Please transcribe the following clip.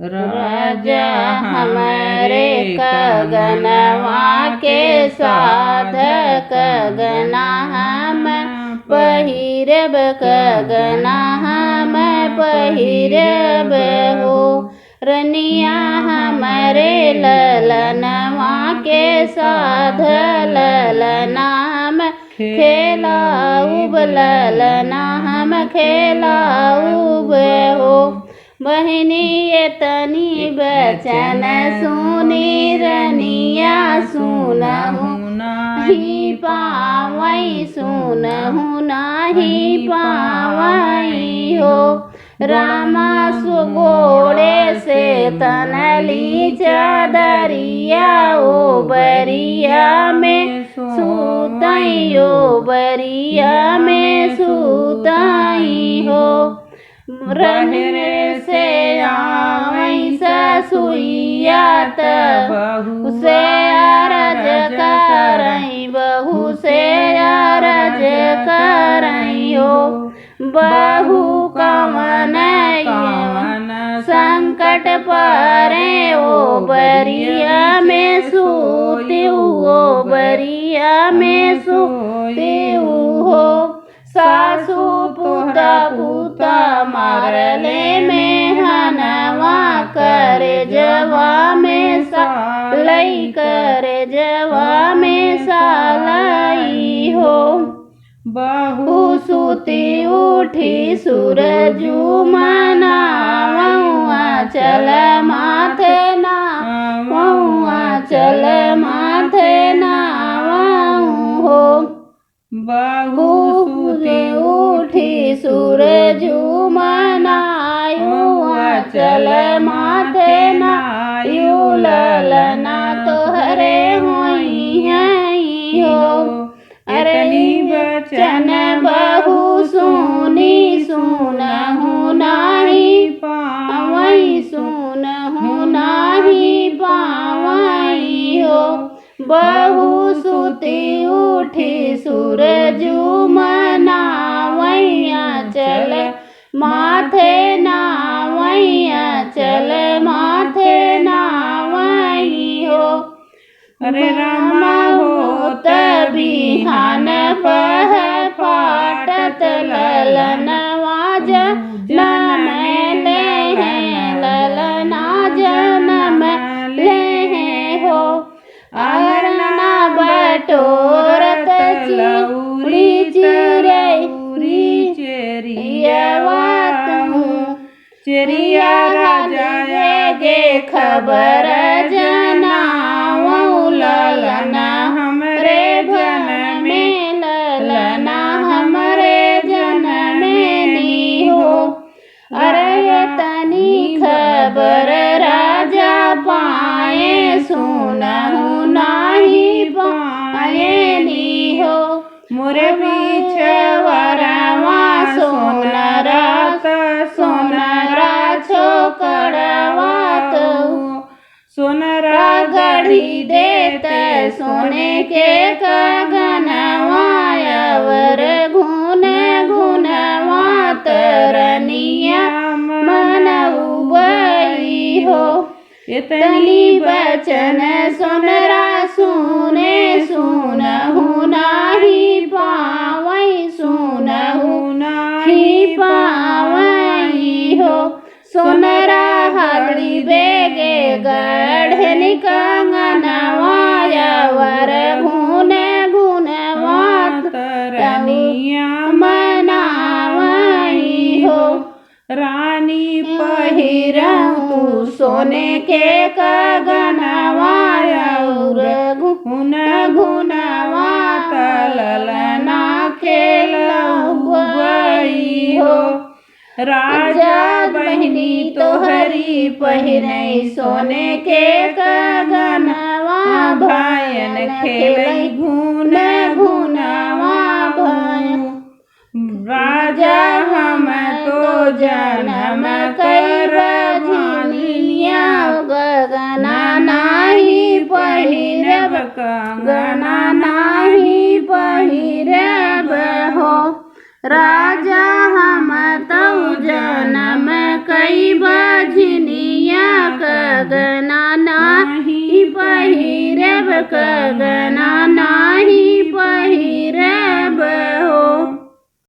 राजा हमारे कगनवा के साधक गना हम पहिरब कगना हम पहिरब हो। रनिया हमारे ललनवा के साध ललना हम खेलाऊब ललना हम खेलाऊब हो। बहनी ये तनी बचन सुनी रनिया सुनहु नाही पावई सुनहु नाही पावई हो। रामा सुगोड़े से तनली चादरिया ओ बरिया में सुतई ओ बरिया में सुतई हो। रहने से आवई ससुइया बहू से अरज करई बहू से अरज करई हो। बहू कवन संकट परे ओ बरिया में सूत्यू ओ बरिया में सूत्यू हो। सासू पुता मारले में हनवा कर जवा में सालई कर जवा में सालई हो। बहू सुती उठी सूरजू मनावा चल माथे ना चल माथे नावाऊ हो। बहू सुती उठी सूरजू मनायू चल माथे नायू ललना तोहरे होई है हो। अरनी बचन बहू सुनी सुनहु नाही पावई सुनहु नाही पावई हो। बहू सुती उठी सूरजू मनावैया चल माथे नावैया चल माथे नावई हो। अरे रामा हो बिहान पह पाटत ललनवा जनम ले हैं ललना जनम ले हैं हो। अरना बटोरत चूड़ी चिरई चेरिया चेरिया राजा गे खबर जनावऊ ललना हमरे जन में ललना हमरे जन में नी हो। अरे तनी खबर राजा पाए सुनहु नाही पाए नी हो। मोरे बिछवरवा सोनरा छोकड़वा तो सोनरा गढ़ी देत सोने के कगनवायर घुन घुनवा तरनिया मन उबई हो। इतनी बचन सोनरा सुने सुनहु नाही पावई सुनहु नाही पावई हो। सोनरा हगड़ी बेगे गढ़न कंगनवायर घुन घुनवा तरनिया मनावई हो। रानी पहिरऊ तू सोने के कगनवायर घुन घुनवा तललना खेलई हो। राजा बहनी तोहरी पहिरई सोने के कगनवा भायन खेलई घुन घुनवा भायन। राजा हम तो जन्म कर झनिया गगना नाही पहिरब कंगना नाही पहिरब हो। राजा हम तो जन्म कई बझनिया गगना नाही पहिरब गगना